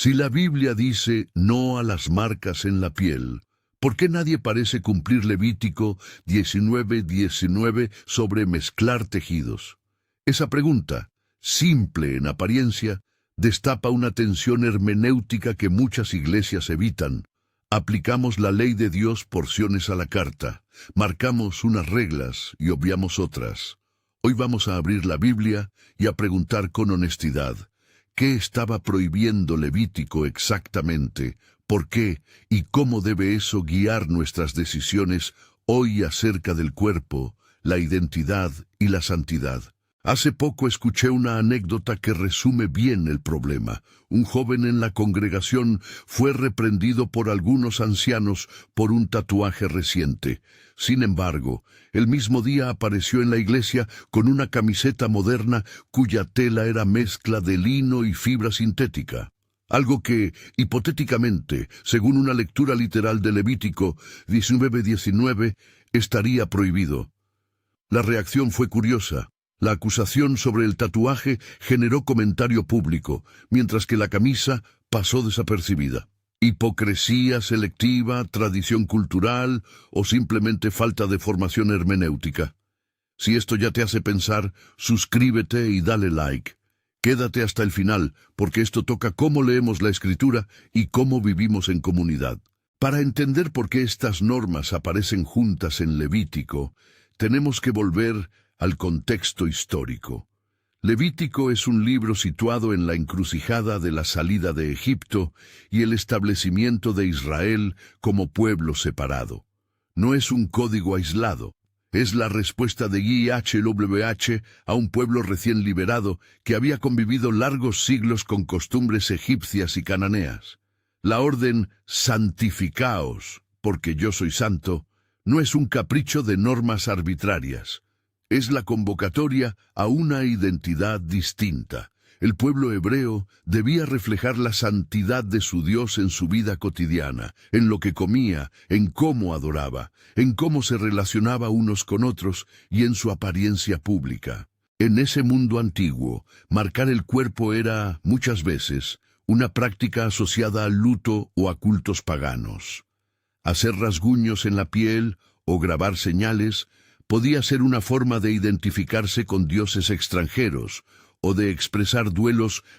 Si la Biblia dice no a las marcas en la piel, ¿por qué nadie parece cumplir Levítico 19:19 sobre mezclar tejidos? Esa pregunta, simple en apariencia, destapa una tensión hermenéutica que muchas iglesias evitan. Aplicamos la ley de Dios porciones a la carta, marcamos unas reglas y obviamos otras. Hoy vamos a abrir la Biblia y a preguntar con honestidad, ¿qué estaba prohibiendo Levítico exactamente? ¿Por qué? ¿Y cómo debe eso guiar nuestras decisiones hoy acerca del cuerpo, la identidad y la santidad? Hace poco escuché una anécdota que resume bien el problema. Un joven en la congregación fue reprendido por algunos ancianos por un tatuaje reciente. Sin embargo, el mismo día apareció en la iglesia con una camiseta moderna cuya tela era mezcla de lino y fibra sintética. Algo que, hipotéticamente, según una lectura literal de Levítico 19:19, estaría prohibido. La reacción fue curiosa. La acusación sobre el tatuaje generó comentario público, mientras que la camisa pasó desapercibida. ¿Hipocresía selectiva, tradición cultural o simplemente falta de formación hermenéutica? Si esto ya te hace pensar, suscríbete y dale like. Quédate hasta el final, porque esto toca cómo leemos la Escritura y cómo vivimos en comunidad. Para entender por qué estas normas aparecen juntas en Levítico, tenemos que volver al contexto histórico. Levítico es un libro situado en la encrucijada de la salida de Egipto y el establecimiento de Israel como pueblo separado. No es un código aislado, es la respuesta de YHWH a un pueblo recién liberado que había convivido largos siglos con costumbres egipcias y cananeas. La orden «santificaos, porque yo soy santo» no es un capricho de normas arbitrarias. Es la convocatoria a una identidad distinta. El pueblo hebreo debía reflejar la santidad de su Dios en su vida cotidiana, en lo que comía, en cómo adoraba, en cómo se relacionaba unos con otros y en su apariencia pública. En ese mundo antiguo, marcar el cuerpo era, muchas veces, una práctica asociada al luto o a cultos paganos. Hacer rasguños en la piel o grabar señales podía ser una forma de identificarse con dioses extranjeros o de expresar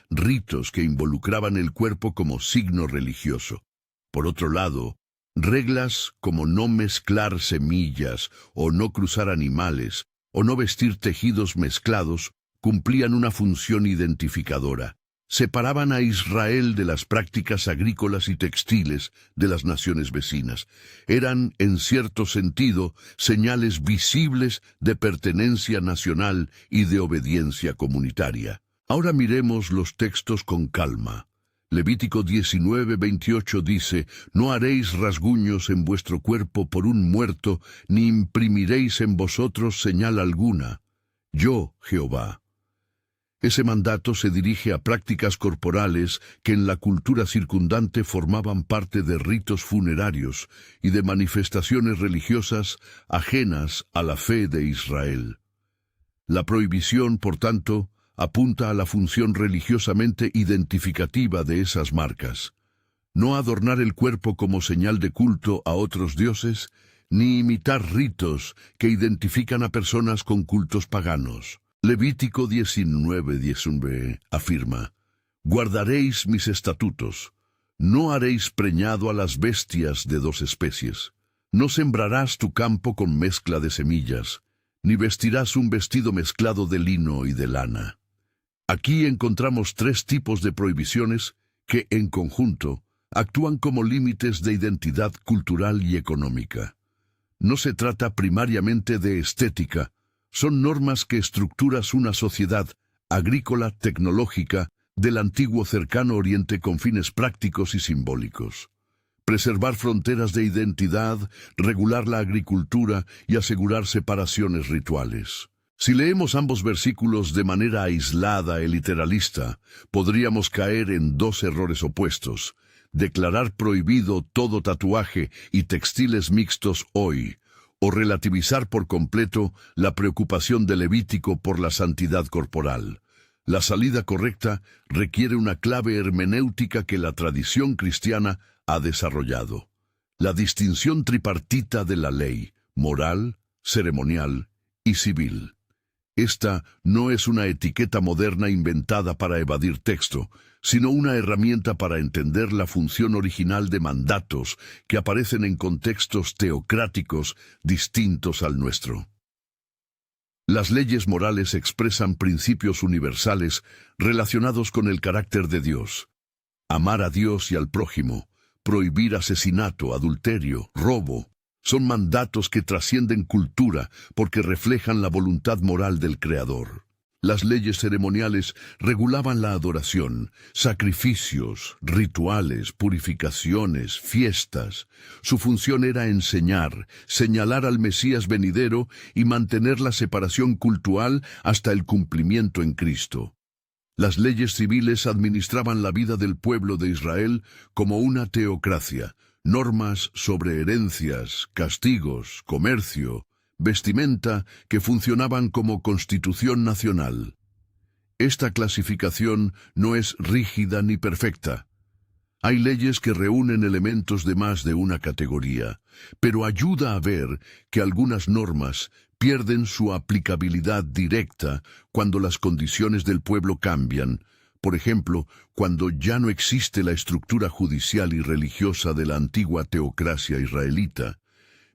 ritos que involucraban el cuerpo como signo religioso. Por otro lado, reglas como no mezclar semillas o no cruzar animales o no vestir tejidos mezclados cumplían una función identificadora. Separaban a Israel de las prácticas agrícolas y textiles de las naciones vecinas. Eran, en cierto sentido, señales visibles de pertenencia nacional y de obediencia comunitaria. Ahora miremos los textos con calma. Levítico 19:28 dice, «No haréis rasguños en vuestro cuerpo por un muerto, ni imprimiréis en vosotros señal alguna. Yo, Jehová». Ese mandato se dirige a prácticas corporales que en la cultura circundante formaban parte de ritos funerarios y de manifestaciones religiosas ajenas a la fe de Israel. La prohibición, por tanto, apunta a la función religiosamente identificativa de esas marcas. No adornar el cuerpo como señal de culto a otros dioses, ni imitar ritos que identifican a personas con cultos paganos. Levítico 19:19 afirma, «Guardaréis mis estatutos, no haréis preñado a las bestias de dos especies, no sembrarás tu campo con mezcla de semillas, ni vestirás un vestido mezclado de lino y de lana». Aquí encontramos tres tipos de prohibiciones que, en conjunto, actúan como límites de identidad cultural y económica. No se trata primariamente de estética, son normas que estructuras una sociedad agrícola tecnológica del antiguo cercano Oriente con fines prácticos y simbólicos. Preservar fronteras de identidad, regular la agricultura y asegurar separaciones rituales. Si leemos ambos versículos de manera aislada y literalista, podríamos caer en dos errores opuestos: declarar prohibido todo tatuaje y textiles mixtos hoy, o relativizar por completo la preocupación de Levítico por la santidad corporal. La salida correcta requiere una clave hermenéutica que la tradición cristiana ha desarrollado: la distinción tripartita de la ley, moral, ceremonial y civil. Esta no es una etiqueta moderna inventada para evadir texto, sino una herramienta para entender la función original de mandatos que aparecen en contextos teocráticos distintos al nuestro. Las leyes morales expresan principios universales relacionados con el carácter de Dios: amar a Dios y al prójimo, prohibir asesinato, adulterio, robo. Son mandatos que trascienden cultura porque reflejan la voluntad moral del Creador. Las leyes ceremoniales regulaban la adoración, sacrificios, rituales, purificaciones, fiestas. Su función era enseñar, señalar al Mesías venidero y mantener la separación cultural hasta el cumplimiento en Cristo. Las leyes civiles administraban la vida del pueblo de Israel como una teocracia: normas sobre herencias, castigos, comercio, vestimenta, que funcionaban como constitución nacional. Esta clasificación no es rígida ni perfecta. Hay leyes que reúnen elementos de más de una categoría, pero ayuda a ver que algunas normas pierden su aplicabilidad directa cuando las condiciones del pueblo cambian. Por ejemplo, cuando ya no existe la estructura judicial y religiosa de la antigua teocracia israelita,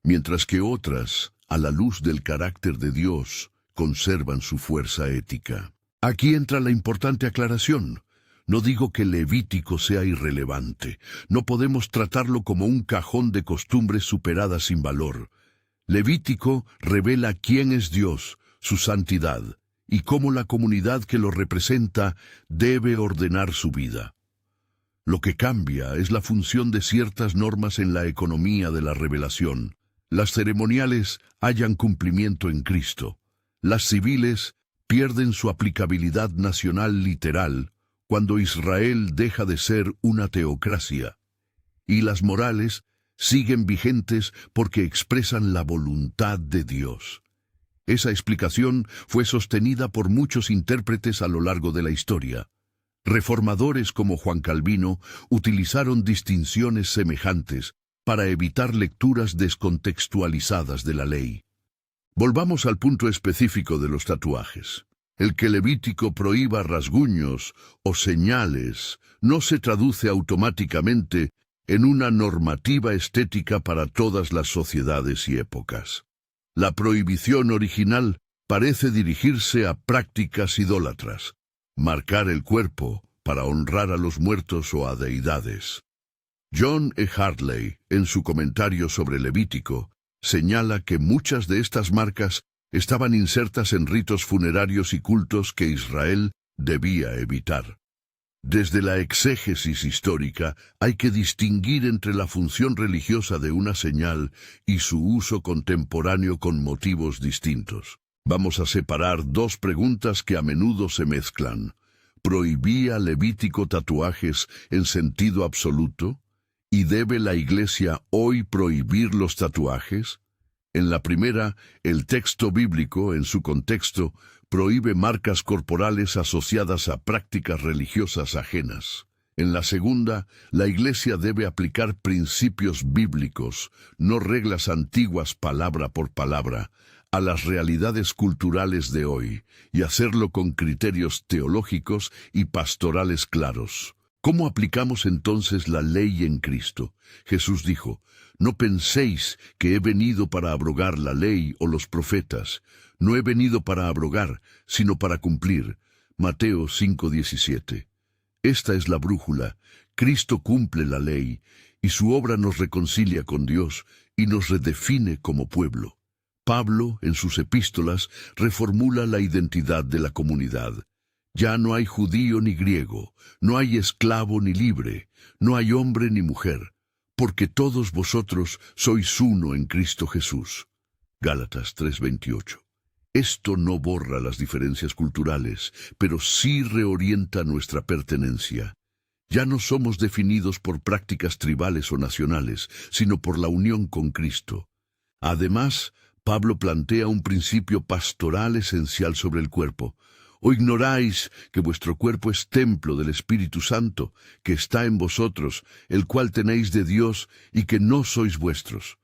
mientras que otras, a la luz del carácter de Dios, conservan su fuerza ética. Aquí entra la importante aclaración. No digo que Levítico sea irrelevante. No podemos tratarlo como un cajón de costumbres superadas sin valor. Levítico revela quién es Dios, su santidad, y cómo la comunidad que lo representa debe ordenar su vida. Lo que cambia es la función de ciertas normas en la economía de la revelación. Las ceremoniales hallan cumplimiento en Cristo. Las civiles pierden su aplicabilidad nacional literal cuando Israel deja de ser una teocracia. Y las morales siguen vigentes porque expresan la voluntad de Dios. Esa explicación fue sostenida por muchos intérpretes a lo largo de la historia. Reformadores como Juan Calvino utilizaron distinciones semejantes para evitar lecturas descontextualizadas de la ley. Volvamos al punto específico de los tatuajes. El que Levítico prohíba rasguños o señales no se traduce automáticamente en una normativa estética para todas las sociedades y épocas. La prohibición original parece dirigirse a prácticas idólatras: marcar el cuerpo para honrar a los muertos o a deidades. John E. Hartley, en su comentario sobre Levítico, señala que muchas de estas marcas estaban insertas en ritos funerarios y cultos que Israel debía evitar. Desde la exégesis histórica hay que distinguir entre la función religiosa de una señal y su uso contemporáneo con motivos distintos. Vamos a separar dos preguntas que a menudo se mezclan. ¿Prohibía Levítico tatuajes en sentido absoluto? ¿Y debe la Iglesia hoy prohibir los tatuajes? En la primera, el texto bíblico, en su contexto, prohíbe marcas corporales asociadas a prácticas religiosas ajenas. En la segunda, la Iglesia debe aplicar principios bíblicos, no reglas antiguas palabra por palabra, a las realidades culturales de hoy, y hacerlo con criterios teológicos y pastorales claros. ¿Cómo aplicamos entonces la ley en Cristo? Jesús dijo: «No penséis que he venido para abrogar la ley o los profetas. No he venido para abrogar, sino para cumplir». Mateo 5:17. Esta es la brújula. Cristo cumple la ley, y su obra nos reconcilia con Dios y nos redefine como pueblo. Pablo, en sus epístolas, reformula la identidad de la comunidad. Ya no hay judío ni griego, no hay esclavo ni libre, no hay hombre ni mujer, porque todos vosotros sois uno en Cristo Jesús. Gálatas 3:28. Esto no borra las diferencias culturales, pero sí reorienta nuestra pertenencia. Ya no somos definidos por prácticas tribales o nacionales, sino por la unión con Cristo. Además, Pablo plantea un principio pastoral esencial sobre el cuerpo. ¿O ignoráis que vuestro cuerpo es templo del Espíritu Santo, que está en vosotros, el cual tenéis de Dios, y que no sois vuestros?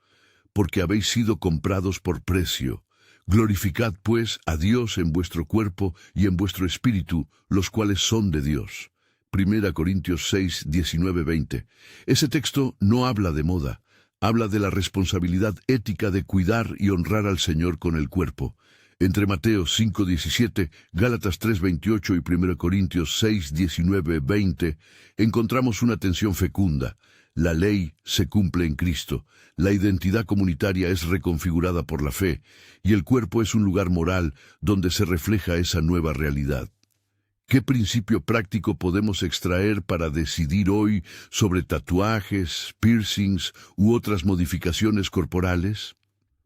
Porque habéis sido comprados por precio. Glorificad, pues, a Dios en vuestro cuerpo y en vuestro espíritu, los cuales son de Dios. 1 Corintios 6, 19, 20. Ese texto no habla de moda, habla de la responsabilidad ética de cuidar y honrar al Señor con el cuerpo. Entre Mateo 5, 17, Gálatas 3, 28 y 1 Corintios 6, 19, 20, encontramos una tensión fecunda. La ley se cumple en Cristo, la identidad comunitaria es reconfigurada por la fe, y el cuerpo es un lugar moral donde se refleja esa nueva realidad. ¿Qué principio práctico podemos extraer para decidir hoy sobre tatuajes, piercings u otras modificaciones corporales?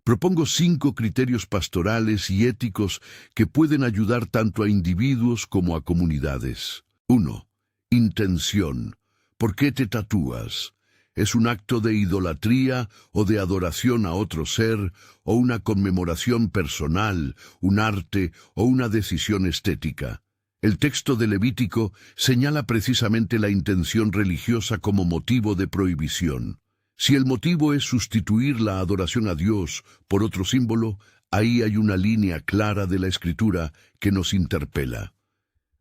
Propongo 5 criterios pastorales y éticos que pueden ayudar tanto a individuos como a comunidades. 1. Intención. ¿Por qué te tatúas? ¿Es un acto de idolatría o de adoración a otro ser, o una conmemoración personal, un arte o una decisión estética? El texto de Levítico señala precisamente la intención religiosa como motivo de prohibición. Si el motivo es sustituir la adoración a Dios por otro símbolo, ahí hay una línea clara de la Escritura que nos interpela.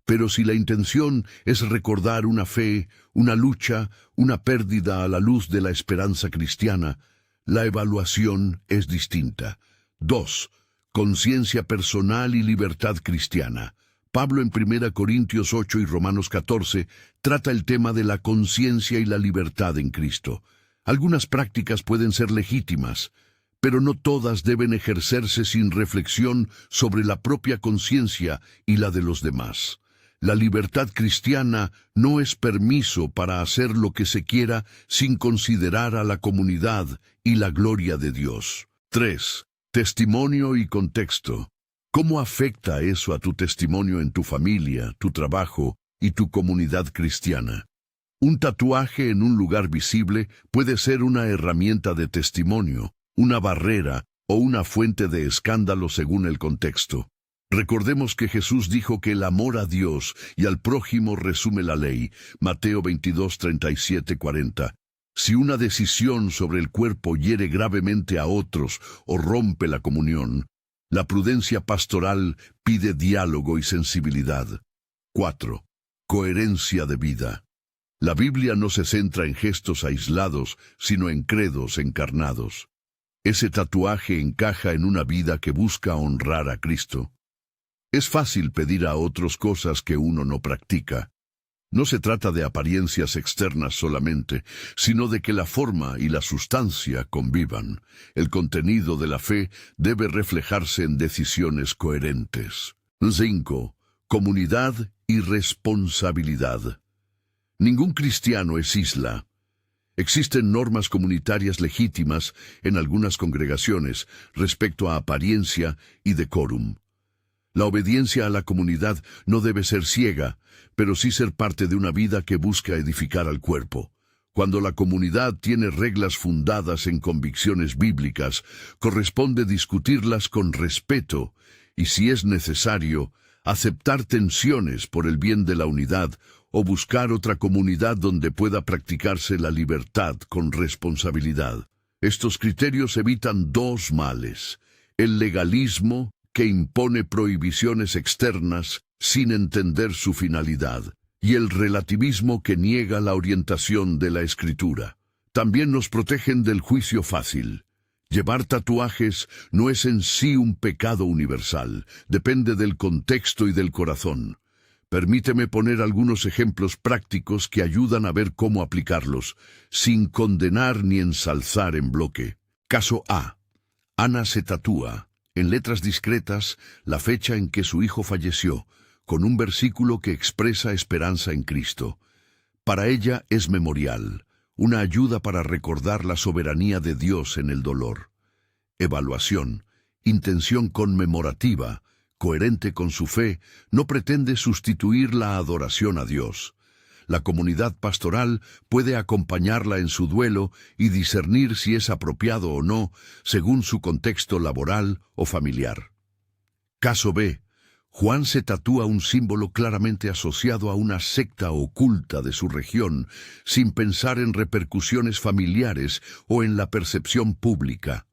Pero si la intención es recordar una fe, una lucha, una pérdida a la luz de la esperanza cristiana, la evaluación es distinta. 2. Conciencia personal y libertad cristiana. Pablo en 1 Corintios 8 y Romanos 14 trata el tema de la conciencia y la libertad en Cristo. Algunas prácticas pueden ser legítimas, pero no todas deben ejercerse sin reflexión sobre la propia conciencia y la de los demás. La libertad cristiana no es permiso para hacer lo que se quiera sin considerar a la comunidad y la gloria de Dios. 3. Testimonio y contexto. ¿Cómo afecta eso a tu testimonio en tu familia, tu trabajo y tu comunidad cristiana? Un tatuaje en un lugar visible puede ser una herramienta de testimonio, una barrera o una fuente de escándalo según el contexto. Recordemos que Jesús dijo que el amor a Dios y al prójimo resume la ley, Mateo 22, 37, 40. Si una decisión sobre el cuerpo hiere gravemente a otros o rompe la comunión, la prudencia pastoral pide diálogo y sensibilidad. 4. Coherencia de vida. La Biblia no se centra en gestos aislados, sino en credos encarnados. Ese tatuaje encaja en una vida que busca honrar a Cristo. Es fácil pedir a otros cosas que uno no practica. No se trata de apariencias externas solamente, sino de que la forma y la sustancia convivan. El contenido de la fe debe reflejarse en decisiones coherentes. 5. Comunidad y responsabilidad. Ningún cristiano es isla. Existen normas comunitarias legítimas en algunas congregaciones respecto a apariencia y decorum. La obediencia a la comunidad no debe ser ciega, pero sí ser parte de una vida que busca edificar al cuerpo. Cuando la comunidad tiene reglas fundadas en convicciones bíblicas, corresponde discutirlas con respeto y, si es necesario, aceptar tensiones por el bien de la unidad o buscar otra comunidad donde pueda practicarse la libertad con responsabilidad. Estos criterios evitan 2 males: el legalismo, que impone prohibiciones externas sin entender su finalidad, y el relativismo que niega la orientación de la Escritura. También nos protegen del juicio fácil. Llevar tatuajes no es en sí un pecado universal, depende del contexto y del corazón. Permíteme poner algunos ejemplos prácticos que ayudan a ver cómo aplicarlos, sin condenar ni ensalzar en bloque. Caso A. Ana se tatúa, en letras discretas, la fecha en que su hijo falleció, con un versículo que expresa esperanza en Cristo. Para ella es memorial, una ayuda para recordar la soberanía de Dios en el dolor. Evaluación, intención conmemorativa, coherente con su fe, no pretende sustituir la adoración a Dios. La comunidad pastoral puede acompañarla en su duelo y discernir si es apropiado o no, según su contexto laboral o familiar. Caso B. Juan se tatúa un símbolo claramente asociado a una secta oculta de su región, sin pensar en repercusiones familiares o en la percepción pública.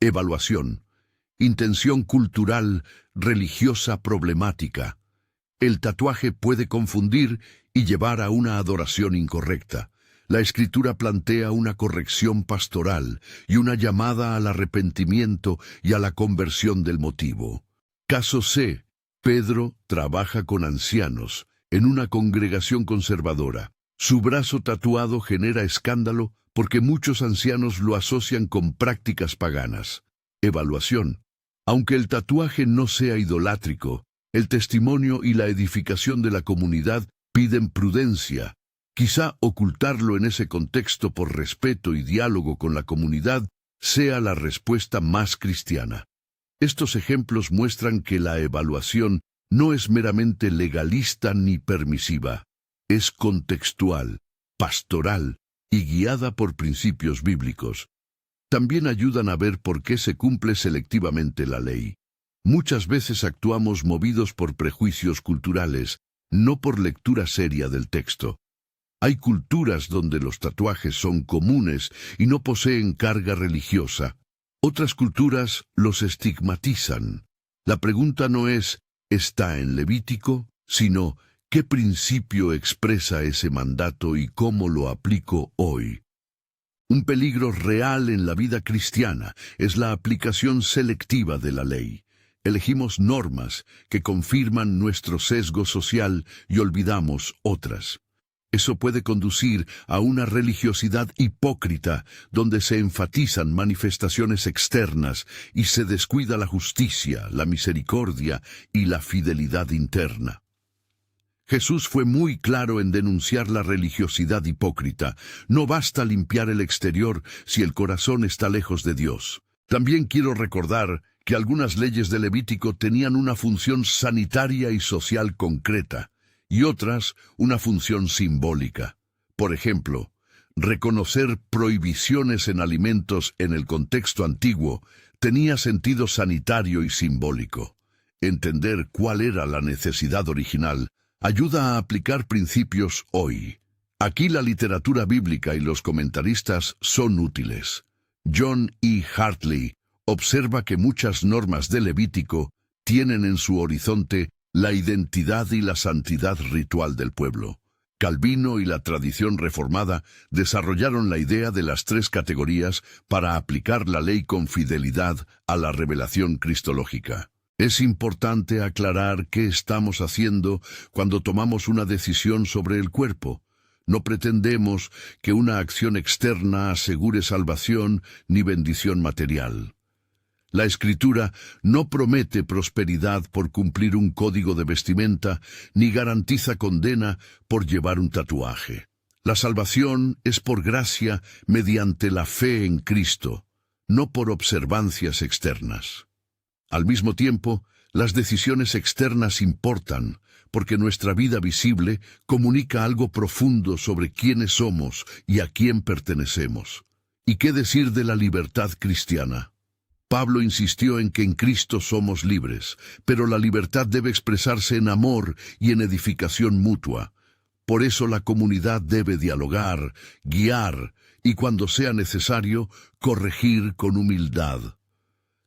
Evaluación. Intención cultural, religiosa problemática. El tatuaje puede confundir y llevar a una adoración incorrecta. La Escritura plantea una corrección pastoral y una llamada al arrepentimiento y a la conversión del motivo. Caso C. Pedro trabaja con ancianos en una congregación conservadora. Su brazo tatuado genera escándalo porque muchos ancianos lo asocian con prácticas paganas. Evaluación. Aunque el tatuaje no sea idolátrico, el testimonio y la edificación de la comunidad piden prudencia. Quizá ocultarlo en ese contexto por respeto y diálogo con la comunidad sea la respuesta más cristiana. Estos ejemplos muestran que la evaluación no es meramente legalista ni permisiva, es contextual, pastoral y guiada por principios bíblicos. También ayudan a ver por qué se cumple selectivamente la ley. Muchas veces actuamos movidos por prejuicios culturales, no por lectura seria del texto. Hay culturas donde los tatuajes son comunes y no poseen carga religiosa. Otras culturas los estigmatizan. La pregunta no es, ¿está en Levítico?, sino, ¿qué principio expresa ese mandato y cómo lo aplico hoy? Un peligro real en la vida cristiana es la aplicación selectiva de la ley. Elegimos normas que confirman nuestro sesgo social y olvidamos otras. Eso puede conducir a una religiosidad hipócrita, donde se enfatizan manifestaciones externas y se descuida la justicia, la misericordia y la fidelidad interna. Jesús fue muy claro en denunciar la religiosidad hipócrita. No basta limpiar el exterior si el corazón está lejos de Dios. También quiero recordar que algunas leyes de Levítico tenían una función sanitaria y social concreta, y otras una función simbólica. Por ejemplo, reconocer prohibiciones en alimentos en el contexto antiguo tenía sentido sanitario y simbólico. Entender cuál era la necesidad original ayuda a aplicar principios hoy. Aquí la literatura bíblica y los comentaristas son útiles. John E. Hartley observa que muchas normas de Levítico tienen en su horizonte la identidad y la santidad ritual del pueblo. Calvino y la tradición reformada desarrollaron la idea de las tres categorías para aplicar la ley con fidelidad a la revelación cristológica. Es importante aclarar qué estamos haciendo cuando tomamos una decisión sobre el cuerpo. No pretendemos que una acción externa asegure salvación ni bendición material. La Escritura no promete prosperidad por cumplir un código de vestimenta, ni garantiza condena por llevar un tatuaje. La salvación es por gracia mediante la fe en Cristo, no por observancias externas. Al mismo tiempo, las decisiones externas importan, porque nuestra vida visible comunica algo profundo sobre quiénes somos y a quién pertenecemos. ¿Y qué decir de la libertad cristiana? Pablo insistió en que en Cristo somos libres, pero la libertad debe expresarse en amor y en edificación mutua. Por eso la comunidad debe dialogar, guiar y, cuando sea necesario, corregir con humildad.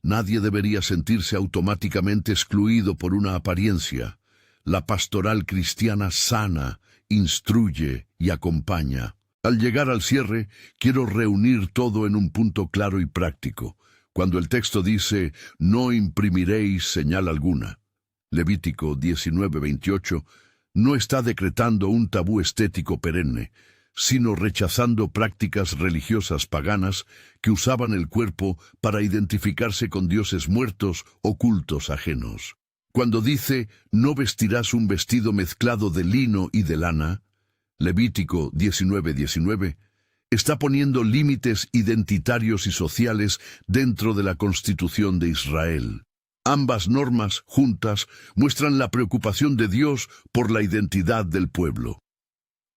Nadie debería sentirse automáticamente excluido por una apariencia. La pastoral cristiana sana, instruye y acompaña. Al llegar al cierre, quiero reunir todo en un punto claro y práctico. Cuando el texto dice, no imprimiréis señal alguna, Levítico 19:28, no está decretando un tabú estético perenne, sino rechazando prácticas religiosas paganas que usaban el cuerpo para identificarse con dioses muertos o cultos ajenos. Cuando dice, no vestirás un vestido mezclado de lino y de lana, Levítico 19:19, está poniendo límites identitarios y sociales dentro de la Constitución de Israel. Ambas normas, juntas, muestran la preocupación de Dios por la identidad del pueblo.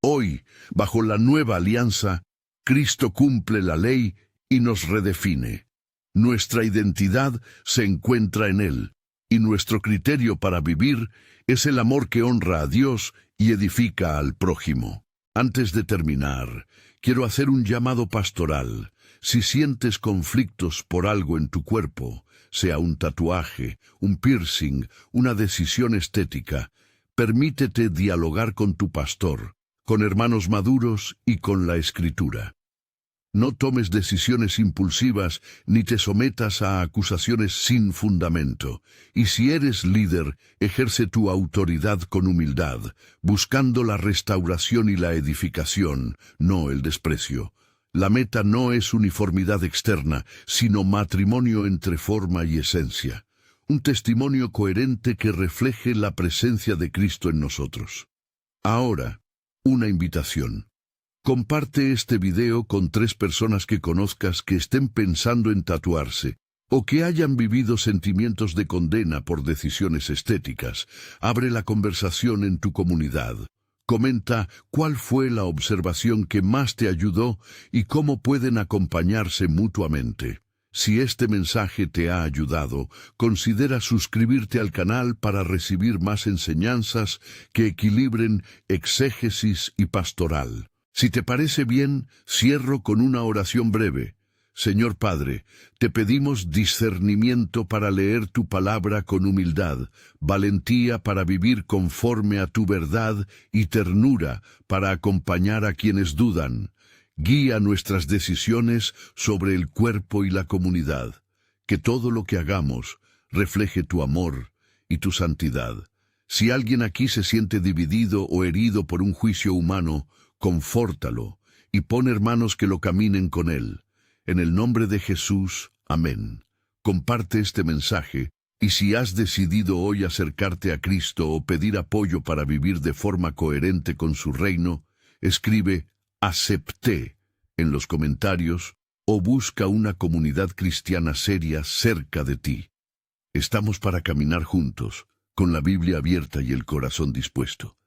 Hoy, bajo la nueva alianza, Cristo cumple la ley y nos redefine. Nuestra identidad se encuentra en Él. Y nuestro criterio para vivir es el amor que honra a Dios y edifica al prójimo. Antes de terminar, quiero hacer un llamado pastoral. Si sientes conflictos por algo en tu cuerpo, sea un tatuaje, un piercing, una decisión estética, permítete dialogar con tu pastor, con hermanos maduros y con la Escritura. No tomes decisiones impulsivas ni te sometas a acusaciones sin fundamento. Y si eres líder, ejerce tu autoridad con humildad, buscando la restauración y la edificación, no el desprecio. La meta no es uniformidad externa, sino matrimonio entre forma y esencia. Un testimonio coherente que refleje la presencia de Cristo en nosotros. Ahora, una invitación. Comparte este video con 3 personas que conozcas que estén pensando en tatuarse o que hayan vivido sentimientos de condena por decisiones estéticas. Abre la conversación en tu comunidad. Comenta cuál fue la observación que más te ayudó y cómo pueden acompañarse mutuamente. Si este mensaje te ha ayudado, considera suscribirte al canal para recibir más enseñanzas que equilibren exégesis y pastoral. Si te parece bien, cierro con una oración breve. Señor Padre, te pedimos discernimiento para leer tu palabra con humildad, valentía para vivir conforme a tu verdad y ternura para acompañar a quienes dudan. Guía nuestras decisiones sobre el cuerpo y la comunidad. Que todo lo que hagamos refleje tu amor y tu santidad. Si alguien aquí se siente dividido o herido por un juicio humano, confórtalo y pon hermanos que lo caminen con él. En el nombre de Jesús, amén. Comparte este mensaje y si has decidido hoy acercarte a Cristo o pedir apoyo para vivir de forma coherente con su reino, escribe «Acepté» en los comentarios o busca una comunidad cristiana seria cerca de ti. Estamos para caminar juntos, con la Biblia abierta y el corazón dispuesto.